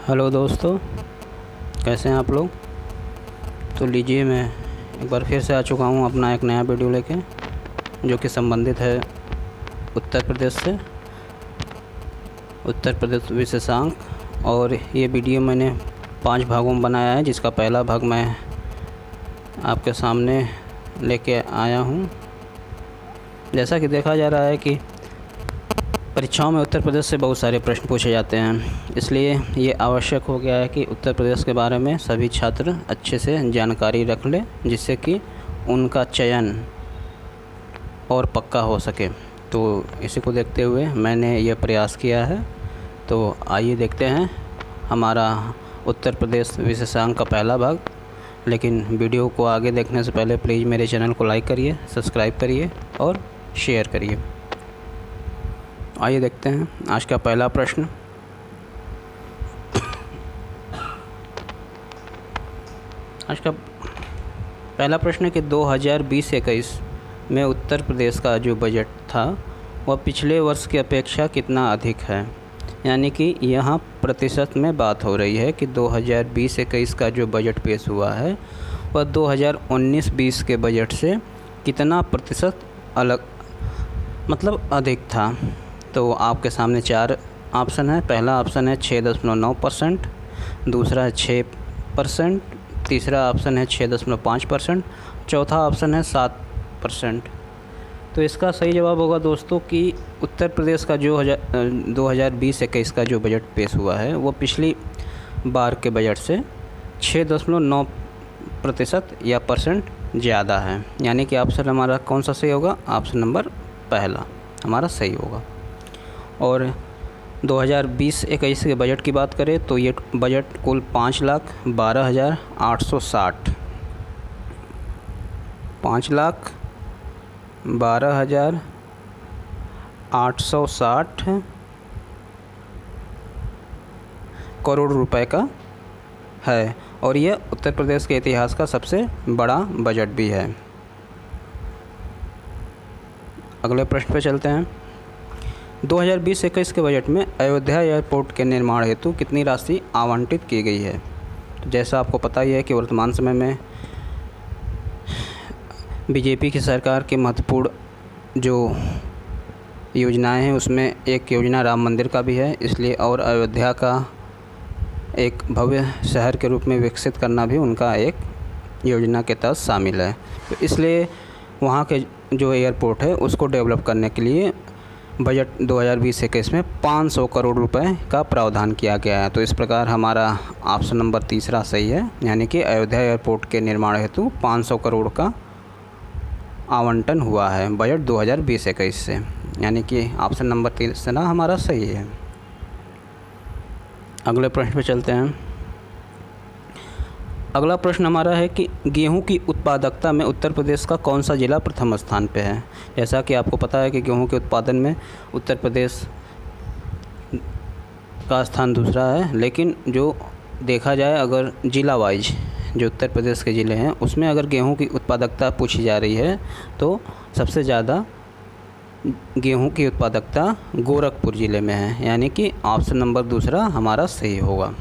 Hello दोस्तों, कैसे हैं आप लोग। तो लीजिए, मैं एक बार फिर से आ चुका हूँ अपना एक नया वीडियो लेके, जो कि संबंधित है उत्तर प्रदेश से, उत्तर प्रदेश विशेषांक। और ये वीडियो मैंने 5 भागों में बनाया है, जिसका पहला भाग मैं आपके सामने लेके आया हूँ। जैसा कि देखा जा रहा है कि परीक्षाओं में उत्तर प्रदेश से बहुत सारे प्रश्न पूछे जाते हैं, इसलिए ये आवश्यक हो गया है कि उत्तर प्रदेश के बारे में सभी छात्र अच्छे से जानकारी रख लें, जिससे कि उनका चयन और पक्का हो सके। तो इसी को देखते हुए मैंने ये प्रयास किया है। तो आइए देखते हैं हमारा उत्तर प्रदेश विशेषांक का पहला भाग। लेकिन वीडियो को आगे देखने से पहले प्लीज़ मेरे चैनल को लाइक करिए, सब्सक्राइब करिए और शेयर करिए। आइए देखते हैं आज का पहला प्रश्न। आज का पहला प्रश्न है कि 2020-21 में उत्तर प्रदेश का जो बजट था वह पिछले वर्ष की अपेक्षा कितना अधिक है। यानी कि यहाँ प्रतिशत में बात हो रही है कि 2020-21 का जो बजट पेश हुआ है वह 2019-20 के बजट से कितना प्रतिशत अधिक था। तो आपके सामने 4 ऑप्शन है। पहला ऑप्शन है 6.9%, दूसरा है 6%, तीसरा ऑप्शन है 6.5%, चौथा ऑप्शन है 7%। तो इसका सही जवाब होगा दोस्तों कि उत्तर प्रदेश का जो 2020-21 का जो बजट पेश हुआ है वो पिछली बार के बजट से 6.9% या परसेंट ज़्यादा है। यानी कि ऑप्शन हमारा कौन सा सही होगा? ऑप्शन नंबर पहला हमारा सही होगा। और 2020-21 के बजट की बात करें तो ये बजट कुल 5,12,860 5,12,860 करोड़ रुपए का है। और ये उत्तर प्रदेश के इतिहास का सबसे बड़ा बजट भी है। अगले प्रश्न पे चलते हैं। 2020-21 के बजट में अयोध्या एयरपोर्ट के निर्माण हेतु कितनी राशि आवंटित की गई है। तो जैसा आपको पता ही है कि वर्तमान समय में बीजेपी की सरकार की महत्वपूर्ण जो योजनाएं हैं उसमें एक योजना राम मंदिर का भी है, इसलिए और अयोध्या का एक भव्य शहर के रूप में विकसित करना भी उनका एक योजना के तहत शामिल है। तो इसलिए वहाँ के जो एयरपोर्ट है उसको डेवलप करने के लिए बजट 2020-21 में 500 करोड़ रुपए का प्रावधान किया गया है। तो इस प्रकार हमारा ऑप्शन नंबर तीसरा सही है, यानी कि अयोध्या एयरपोर्ट के निर्माण हेतु 500 करोड़ का आवंटन हुआ है बजट 2020-21 से, यानी कि ऑप्शन नंबर तीसरा हमारा सही है। अगले प्रश्न पे चलते हैं। अगला प्रश्न हमारा है कि गेहूं की उत्पादकता में उत्तर प्रदेश का कौन सा ज़िला प्रथम स्थान पे है। जैसा कि आपको पता है कि गेहूं के उत्पादन में उत्तर प्रदेश का स्थान दूसरा है, लेकिन जो देखा जाए अगर ज़िला वाइज जो उत्तर प्रदेश के ज़िले हैं उसमें अगर गेहूं की उत्पादकता पूछी जा रही है तो सबसे ज़्यादा गेहूं की उत्पादकता गोरखपुर ज़िले में है, यानी कि ऑप्शन नंबर दूसरा हमारा सही होगा,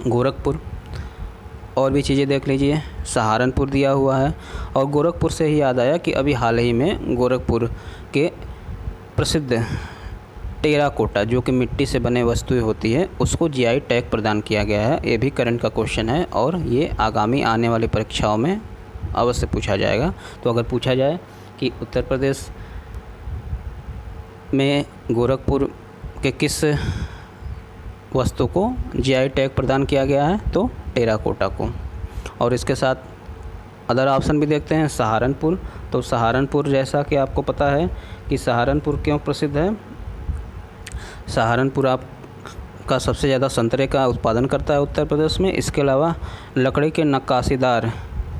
गोरखपुर। और भी चीज़ें देख लीजिए, सहारनपुर दिया हुआ है। और गोरखपुर से ही याद आया कि अभी हाल ही में गोरखपुर के प्रसिद्ध टेराकोटा जो कि मिट्टी से बने वस्तुएं होती है उसको जीआई टैग प्रदान किया गया है। ये भी करंट का क्वेश्चन है और ये आगामी आने वाली परीक्षाओं में अवश्य पूछा जाएगा। तो अगर पूछा जाए कि उत्तर प्रदेश में गोरखपुर के किस वस्तु को जीआई टैग प्रदान किया गया है तो टेराकोटा को। और इसके साथ अदर ऑप्शन भी देखते हैं, सहारनपुर। तो सहारनपुर, जैसा कि आपको पता है कि सहारनपुर क्यों प्रसिद्ध है। सहारनपुर आपका सबसे ज़्यादा संतरे का उत्पादन करता है उत्तर प्रदेश में। इसके अलावा लकड़ी के नक्काशीदार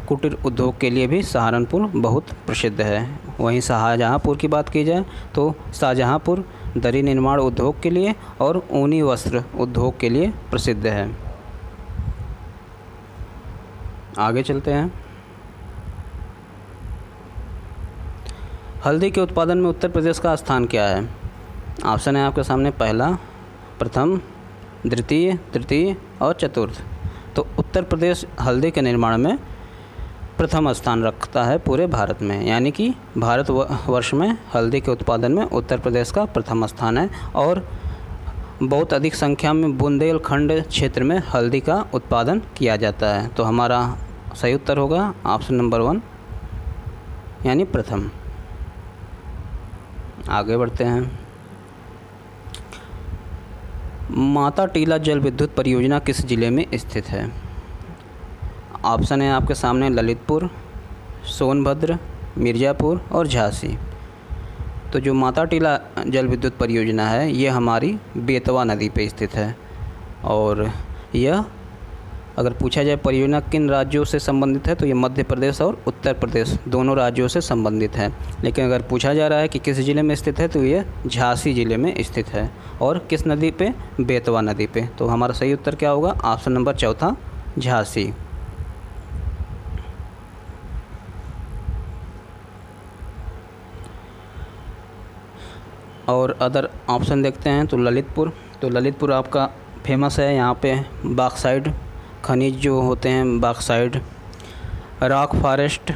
कुटीर उद्योग के लिए भी सहारनपुर बहुत प्रसिद्ध है। वहीं शाहजहाँपुर की बात की जाए तो शाहजहाँपुर दरी निर्माण उद्योग के लिए और ऊनी वस्त्र उद्योग के लिए प्रसिद्ध है। आगे चलते हैं। हल्दी के उत्पादन में उत्तर प्रदेश का स्थान क्या है। ऑप्शन है आपके सामने, पहला, प्रथम, द्वितीय, तृतीय और चतुर्थ। तो उत्तर प्रदेश हल्दी के निर्माण में प्रथम स्थान रखता है पूरे भारत में, यानी कि भारतवर्ष में हल्दी के उत्पादन में उत्तर प्रदेश का प्रथम स्थान है। और बहुत अधिक संख्या में बुंदेलखंड क्षेत्र में हल्दी का उत्पादन किया जाता है। तो हमारा सही उत्तर होगा ऑप्शन नंबर 1 यानी प्रथम। आगे बढ़ते हैं। माता टीला जल विद्युत परियोजना किस जिले में स्थित है? ऑप्शन है आपके सामने ललितपुर, सोनभद्र, मिर्ज़ापुर और झांसी। तो जो माता टीला जल विद्युत परियोजना है ये हमारी बेतवा नदी पे स्थित है। और यह अगर पूछा जाए परियोजना किन राज्यों से संबंधित है तो ये मध्य प्रदेश और उत्तर प्रदेश दोनों राज्यों से संबंधित है। लेकिन अगर पूछा जा रहा है कि किस ज़िले में स्थित है तो ये झांसी ज़िले में स्थित है। और किस नदी पे? बेतवा नदी पे। तो हमारा सही उत्तर क्या होगा? Option number 4 Jhansi. और अदर ऑप्शन देखते हैं तो ललितपुर। तो ललितपुर आपका फेमस है, यहाँ पे बॉक्साइट खनिज जो होते हैं, बॉक्साइट, रॉक फॉरेस्ट,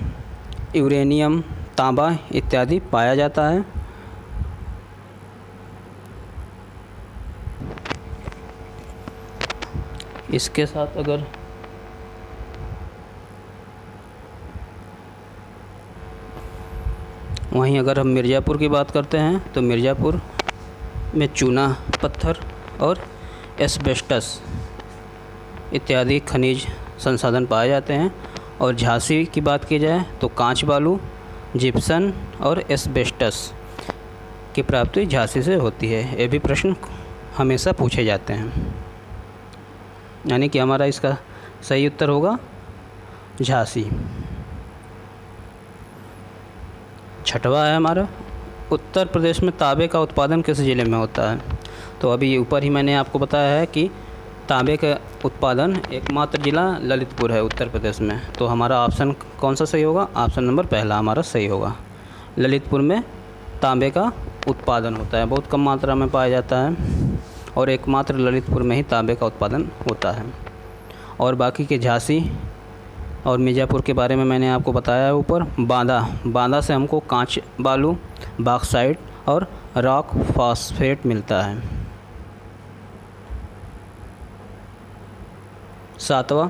यूरेनियम, तांबा इत्यादि पाया जाता है। इसके साथ अगर वहीं अगर हम मिर्ज़ापुर की बात करते हैं तो मिर्ज़ापुर में चूना पत्थर और एस्बेस्टस इत्यादि खनिज संसाधन पाए जाते हैं। और झांसी की बात की जाए तो कांच बालू, जिप्सन और एस्बेस्टस की प्राप्ति झांसी से होती है। ये भी प्रश्न हमेशा पूछे जाते हैं, यानी कि हमारा इसका सही उत्तर होगा झांसी। छठवा है हमारा, उत्तर प्रदेश में तांबे का उत्पादन किस ज़िले में होता है? तो अभी ऊपर ही मैंने आपको बताया है कि तांबे का उत्पादन एकमात्र ज़िला ललितपुर है उत्तर प्रदेश में। तो हमारा ऑप्शन कौन सा सही होगा? ऑप्शन नंबर पहला हमारा सही होगा। ललितपुर में तांबे का उत्पादन होता है, बहुत कम मात्रा में पाया जाता है और एकमात्र ललितपुर में ही तांबे का उत्पादन होता है। और बाकी के झांसी और मिर्ज़ापुर के बारे में मैंने आपको बताया है ऊपर। बांदा से हमको कांच बालू, बॉक्साइट और रॉक फॉस्फेट मिलता है। सातवां,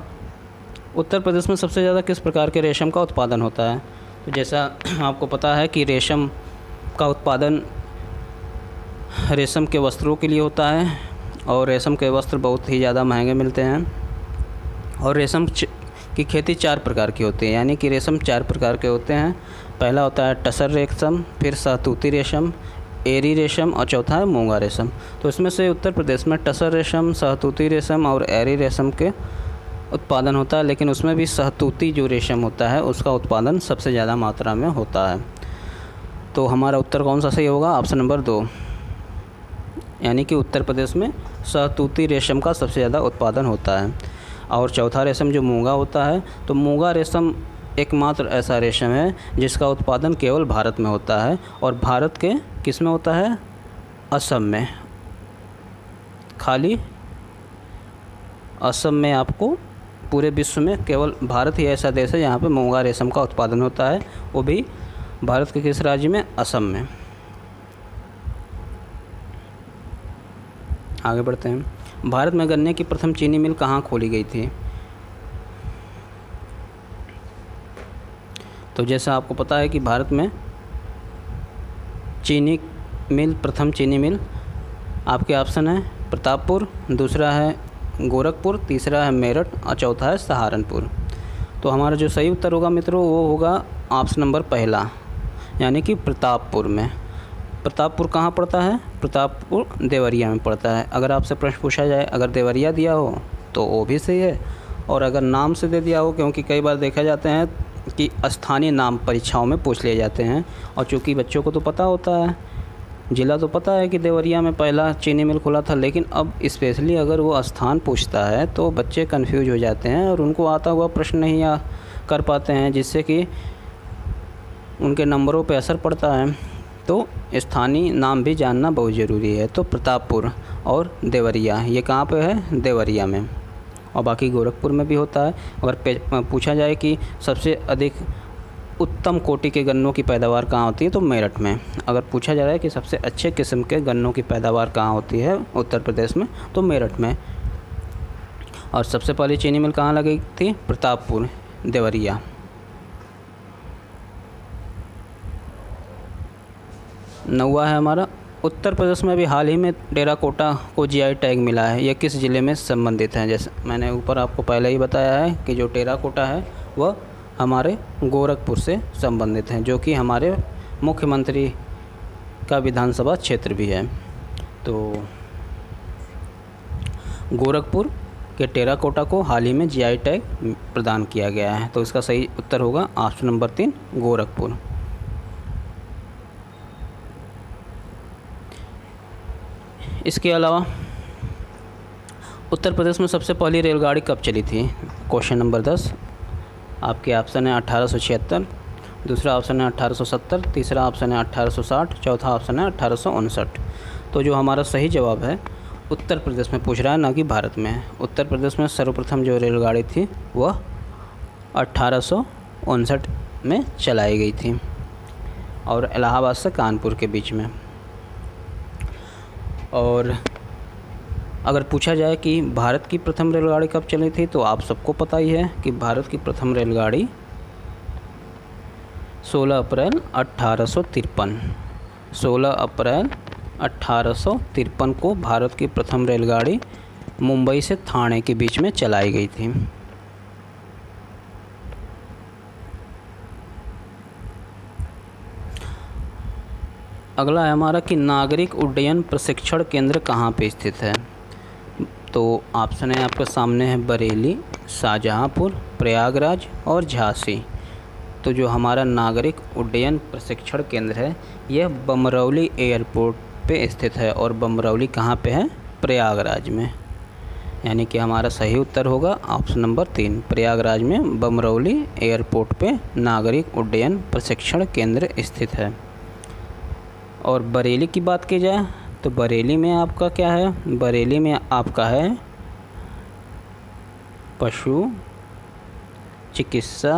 उत्तर प्रदेश में सबसे ज़्यादा किस प्रकार के रेशम का उत्पादन होता है? तो जैसा आपको पता है कि रेशम का उत्पादन रेशम के वस्त्रों के लिए होता है और रेशम के वस्त्र बहुत ही ज़्यादा महंगे मिलते हैं। और रेशम की खेती 4 प्रकार की होती है, यानी कि रेशम 4 प्रकार के होते हैं। पहला होता है टसर रेशम, फिर सहतूती रेशम, एरी रेशम और चौथा है मूंगा रेशम। तो इसमें से उत्तर प्रदेश में टसर रेशम, सहतूती रेशम और एरी रेशम के उत्पादन होता है, लेकिन उसमें भी सहतूती जो रेशम होता है उसका उत्पादन सबसे ज़्यादा मात्रा में होता है। तो हमारा उत्तर कौन सा सही होगा? ऑप्शन नंबर 2, यानी कि उत्तर प्रदेश में सहतूती रेशम का सबसे ज़्यादा उत्पादन होता है। और चौथा रेशम जो मूंगा होता है, तो मूंगा रेशम एकमात्र ऐसा रेशम है जिसका उत्पादन केवल भारत में होता है। और भारत के किस में होता है? असम में। खाली असम में, आपको पूरे विश्व में केवल भारत ही ऐसा देश है जहाँ पे मूंगा रेशम का उत्पादन होता है, वो भी भारत के किस राज्य में? असम में। आगे बढ़ते हैं। भारत में गन्ने की प्रथम चीनी मिल कहाँ खोली गई थी? तो जैसा आपको पता है कि भारत में प्रथम चीनी मिल आपके ऑप्शन है प्रतापपुर, दूसरा है गोरखपुर, तीसरा है मेरठ और चौथा है सहारनपुर। तो हमारा जो सही उत्तर होगा मित्रों वो होगा ऑप्शन नंबर पहला, यानी कि प्रतापपुर में। प्रतापपुर कहाँ पड़ता है? प्रतापपुर देवरिया में पड़ता है। अगर आपसे प्रश्न पूछा जाए अगर देवरिया दिया हो तो वो भी सही है, और अगर नाम से दे दिया हो, क्योंकि कई बार देखा जाते हैं कि स्थानीय नाम परीक्षाओं में पूछ लिए जाते हैं, और चूँकि बच्चों को तो पता होता है, ज़िला तो पता है कि देवरिया में पहला चीनी मिल खुला था, लेकिन अब स्पेशली अगर वो स्थान पूछता है तो बच्चे कंफ्यूज हो जाते हैं और उनको आता हुआ प्रश्न नहीं कर पाते हैं, जिससे कि उनके नंबरों पे असर पड़ता है। तो स्थानीय नाम भी जानना बहुत ज़रूरी है। तो प्रतापपुर और देवरिया, ये कहाँ पे है? देवरिया में। और बाकी गोरखपुर में भी होता है। अगर पूछा जाए कि सबसे अधिक उत्तम कोटि के गन्नों की पैदावार कहाँ होती है, तो मेरठ में। अगर पूछा जा रहा है कि सबसे अच्छे किस्म के गन्नों की पैदावार कहाँ होती है उत्तर प्रदेश में, तो मेरठ में। और सबसे पहले चीनी मिल कहाँ लगी थी? प्रतापपुर, देवरिया। नौवा है हमारा, उत्तर प्रदेश में अभी हाल ही में टेराकोटा को जीआई टैग मिला है, यह किस ज़िले में संबंधित है? जैसे मैंने ऊपर आपको पहले ही बताया है कि जो टेराकोटा है वह हमारे गोरखपुर से संबंधित हैं, जो कि हमारे मुख्यमंत्री का विधानसभा क्षेत्र भी है। तो गोरखपुर के टेराकोटा को हाल ही में जीआई टैग प्रदान किया गया है। तो इसका सही उत्तर होगा ऑप्शन नंबर 3, गोरखपुर। इसके अलावा उत्तर प्रदेश में सबसे पहली रेलगाड़ी कब चली थी? Question number 10। आपके ऑप्शन है 1876, दूसरा ऑप्शन है 1870, तीसरा ऑप्शन है 1860, चौथा ऑप्शन है 1859। तो जो हमारा सही जवाब है, उत्तर प्रदेश में पूछ रहा है, ना कि भारत में। उत्तर प्रदेश में सर्वप्रथम जो रेलगाड़ी थी वह 1859 में चलाई गई थी, और इलाहाबाद से कानपुर के बीच में। और अगर पूछा जाए कि भारत की प्रथम रेलगाड़ी कब चली थी, तो आप सबको पता ही है कि भारत की प्रथम रेलगाड़ी 16 अप्रैल 1853 16 अप्रैल 1853 को भारत की प्रथम रेलगाड़ी मुंबई से ठाणे के बीच में चलाई गई थी। अगला है हमारा कि नागरिक उड्डयन प्रशिक्षण केंद्र कहाँ पे स्थित है? तो ऑप्शन है आपके सामने है बरेली, शाहजहाँपुर, प्रयागराज और झांसी। तो जो हमारा नागरिक उड्डयन प्रशिक्षण केंद्र है यह बमरौली एयरपोर्ट पे स्थित है, और बमरौली कहाँ पे है? प्रयागराज में। यानी कि हमारा सही उत्तर होगा ऑप्शन नंबर 3, प्रयागराज में बमरौली एयरपोर्ट पे नागरिक उड्डयन प्रशिक्षण केंद्र स्थित है। और बरेली की बात की जाए तो बरेली में आपका क्या है? बरेली में आपका है पशु चिकित्सा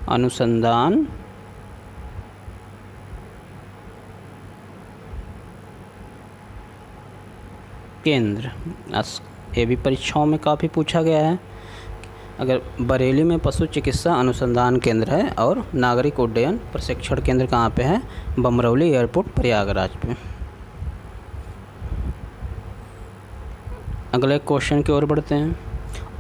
अनुसंधान केंद्र। ये भी परीक्षाओं में काफ़ी पूछा गया है। अगर बरेली में पशु चिकित्सा अनुसंधान केंद्र है, और नागरिक उड्डयन प्रशिक्षण केंद्र कहाँ पे है? बमरौली एयरपोर्ट, प्रयागराज पे। अगले क्वेश्चन की ओर बढ़ते हैं।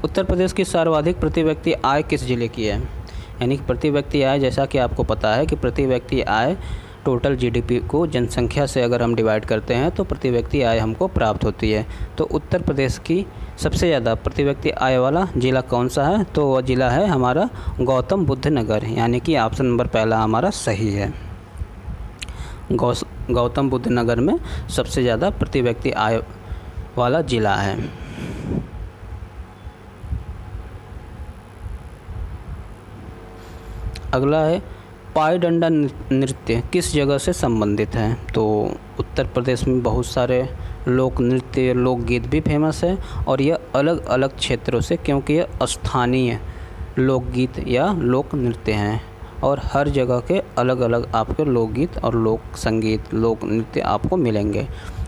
उत्तर प्रदेश की सर्वाधिक प्रति व्यक्ति आय किस जिले की है? यानी कि प्रति व्यक्ति आय, जैसा कि आपको पता है कि प्रति व्यक्ति आय टोटल जीडीपी को जनसंख्या से अगर हम डिवाइड करते हैं तो प्रति व्यक्ति आय हमको प्राप्त होती है। तो उत्तर प्रदेश की सबसे ज़्यादा प्रति व्यक्ति आय वाला ज़िला कौन सा है? तो वह ज़िला है हमारा गौतम बुद्ध नगर। यानी कि ऑप्शन नंबर पहला हमारा सही है। गौतम बुद्ध नगर में सबसे ज़्यादा प्रति व्यक्ति आय वाला ज़िला है। अगला है पायडंडा नृत्य किस जगह से संबंधित है? तो उत्तर प्रदेश में बहुत सारे लोक नृत्य, लोकगीत भी फेमस है, और यह अलग अलग क्षेत्रों से, क्योंकि यह स्थानीय लोकगीत या लोक नृत्य हैं, और हर जगह के अलग अलग आपके लोकगीत और लोक संगीत, लोक नृत्य आपको मिलेंगे।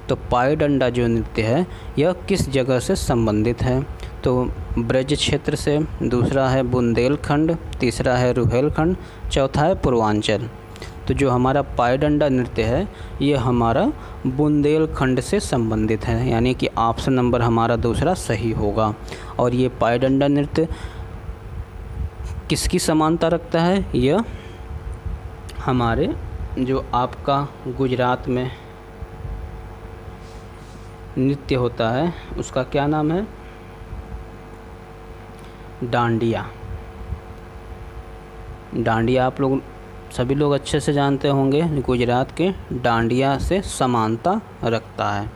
तो पायडंडा जो नृत्य है यह किस जगह से संबंधित है? तो ब्रज क्षेत्र से, दूसरा है बुंदेलखंड, तीसरा है रुहेलखंड, चौथा है पूर्वांचल। तो जो हमारा पायडंडा नृत्य है ये हमारा बुंदेलखंड से संबंधित है, यानी कि ऑप्शन नंबर हमारा दूसरा सही होगा। और ये पायडंडा नृत्य किसकी समानता रखता है? यह हमारे जो आपका गुजरात में नृत्य होता है उसका क्या नाम है? डांडिया। डांडिया आप लोग सभी लोग अच्छे से जानते होंगे, गुजरात के डांडिया से समानता रखता है।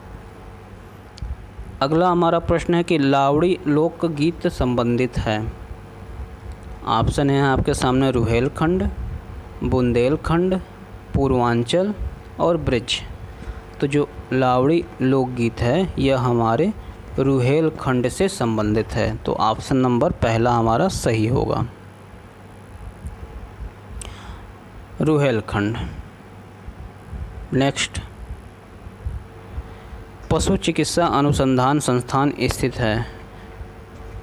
अगला हमारा प्रश्न है कि लावड़ी लोकगीत संबंधित है। ऑप्शन है आपके सामने रुहेलखंड, बुंदेलखंड, पूर्वांचल और ब्रिज। तो जो लावड़ी लोकगीत है यह हमारे रुहेलखंड से संबंधित है। तो ऑप्शन नंबर पहला हमारा सही होगा, रुहेलखंड। नेक्स्ट, पशु चिकित्सा अनुसंधान संस्थान स्थित है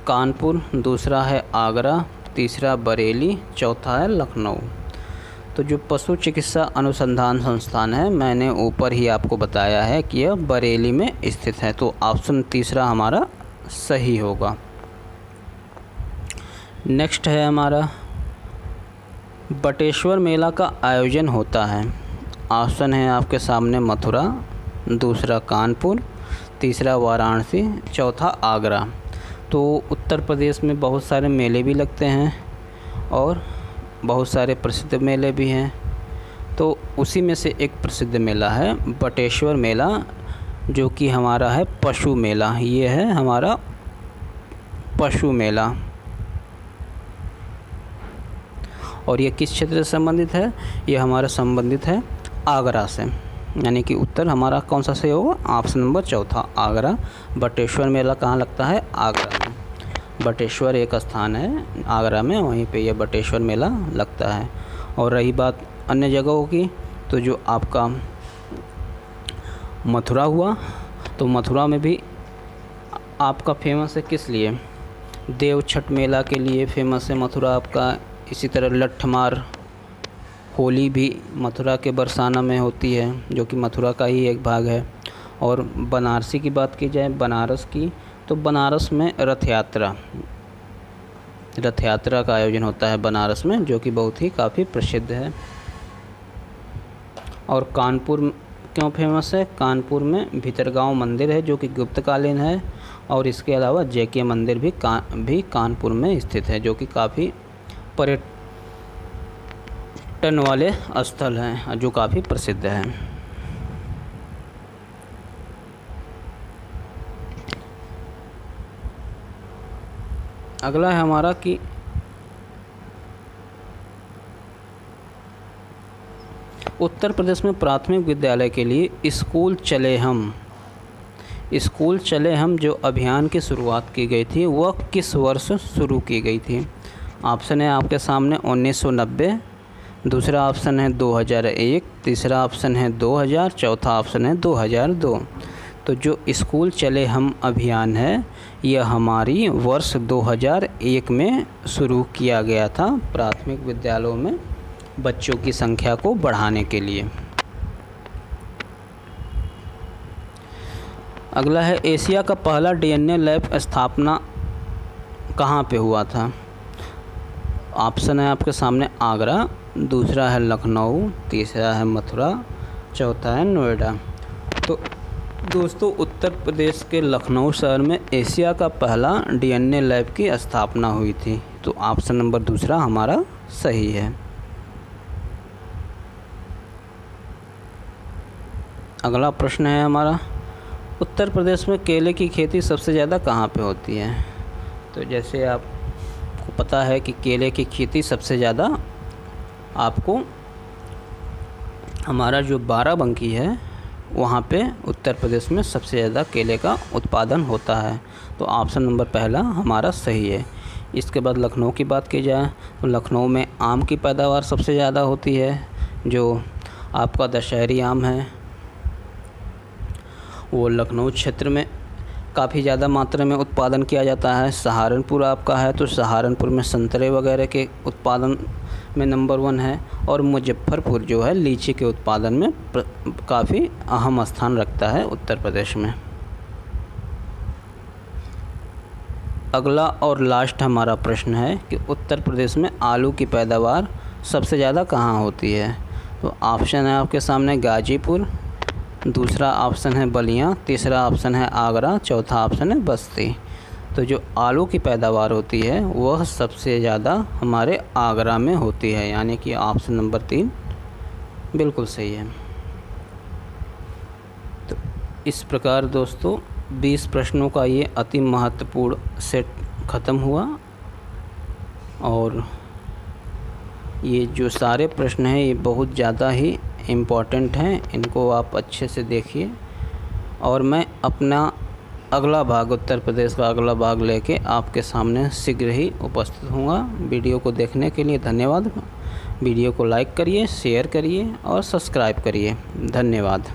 कानपुर, दूसरा है आगरा, तीसरा बरेली, चौथा है लखनऊ। तो जो पशु चिकित्सा अनुसंधान संस्थान है मैंने ऊपर ही आपको बताया है कि यह बरेली में स्थित है। तो ऑप्शन तीसरा हमारा सही होगा। नेक्स्ट है हमारा, बटेश्वर मेला का आयोजन होता है। ऑप्शन है आपके सामने मथुरा, दूसरा कानपुर, तीसरा वाराणसी, चौथा आगरा। तो उत्तर प्रदेश में बहुत सारे मेले भी लगते हैं और बहुत सारे प्रसिद्ध मेले भी हैं। तो उसी में से एक प्रसिद्ध मेला है बटेश्वर मेला, जो कि हमारा है पशु मेला। ये है हमारा पशु मेला। और ये किस क्षेत्र से संबंधित है? ये हमारा संबंधित है आगरा से, यानी कि उत्तर हमारा कौन सा सही होगा? ऑप्शन नंबर चौथा, आगरा। बटेश्वर मेला कहाँ लगता है? आगरा में। बटेश्वर एक स्थान है आगरा में, वहीं पे ये बटेश्वर मेला लगता है। और रही बात अन्य जगहों की, तो जो आपका मथुरा हुआ, तो मथुरा में भी आपका फेमस है किस लिए? देव छठ मेला के लिए फेमस है मथुरा आपका। इसी तरह लट्ठमार होली भी मथुरा के बरसाना में होती है, जो कि मथुरा का ही एक भाग है। और बनारसी की बात की जाए, बनारस की, तो बनारस में रथ यात्रा का आयोजन होता है बनारस में, जो कि बहुत ही काफ़ी प्रसिद्ध है। और कानपुर क्यों फेमस है? कानपुर में भितरगांव मंदिर है जो कि गुप्तकालीन है, और इसके अलावा जेके मंदिर भी कानपुर में स्थित है, जो कि काफ़ी पर्यटन वाले स्थल हैं, जो काफ़ी प्रसिद्ध हैं। अगला है हमारा कि उत्तर प्रदेश में प्राथमिक विद्यालय के लिए स्कूल चले हम जो अभियान की शुरुआत की गई थी वह किस वर्ष शुरू की गई थी? ऑप्शन है आपके सामने 1990, दूसरा ऑप्शन है 2001, तीसरा ऑप्शन है 2000, चौथा ऑप्शन है 2002। तो जो स्कूल चले हम अभियान है यह हमारी वर्ष 2001 में शुरू किया गया था, प्राथमिक विद्यालयों में बच्चों की संख्या को बढ़ाने के लिए। अगला है, एशिया का पहला डीएनए लैब स्थापना कहाँ पे हुआ था? ऑप्शन है आपके सामने आगरा, दूसरा है लखनऊ, तीसरा है मथुरा, चौथा है नोएडा। तो दोस्तों उत्तर प्रदेश के लखनऊ शहर में एशिया का पहला डीएनए लैब की स्थापना हुई थी। तो ऑप्शन नंबर दूसरा हमारा सही है। अगला प्रश्न है हमारा, उत्तर प्रदेश में केले की खेती सबसे ज़्यादा कहाँ पे होती है? तो जैसे आपको पता है कि केले की खेती सबसे ज़्यादा आपको हमारा जो बाराबंकी है वहाँ पे उत्तर प्रदेश में सबसे ज़्यादा केले का उत्पादन होता है। तो ऑप्शन नंबर पहला हमारा सही है। इसके बाद लखनऊ की बात की जाए तो लखनऊ में आम की पैदावार सबसे ज़्यादा होती है, जो आपका दशहरी आम है वो लखनऊ क्षेत्र में काफ़ी ज़्यादा मात्रा में उत्पादन किया जाता है। सहारनपुर आपका है तो सहारनपुर में संतरे वगैरह के उत्पादन में नंबर 1 है, और मुजफ्फरपुर जो है लीची के उत्पादन में काफ़ी अहम स्थान रखता है उत्तर प्रदेश में। अगला और लास्ट हमारा प्रश्न है कि उत्तर प्रदेश में आलू की पैदावार सबसे ज़्यादा कहाँ होती है? तो ऑप्शन है आपके सामने गाजीपुर, दूसरा ऑप्शन है बलिया, तीसरा ऑप्शन है आगरा, चौथा ऑप्शन है बस्ती। तो जो आलू की पैदावार होती है वह सबसे ज़्यादा हमारे आगरा में होती है, यानी कि ऑप्शन नंबर 3 बिल्कुल सही है। तो इस प्रकार दोस्तों 20 प्रश्नों का ये अति महत्वपूर्ण सेट ख़त्म हुआ। और ये जो सारे प्रश्न हैं ये बहुत ज़्यादा ही इम्पोर्टेंट हैं, इनको आप अच्छे से देखिए। और मैं अपना अगला भाग, उत्तर प्रदेश का अगला भाग लेके आपके सामने शीघ्र ही उपस्थित होऊंगा। वीडियो को देखने के लिए धन्यवाद। वीडियो को लाइक करिए, शेयर करिए और सब्सक्राइब करिए। धन्यवाद।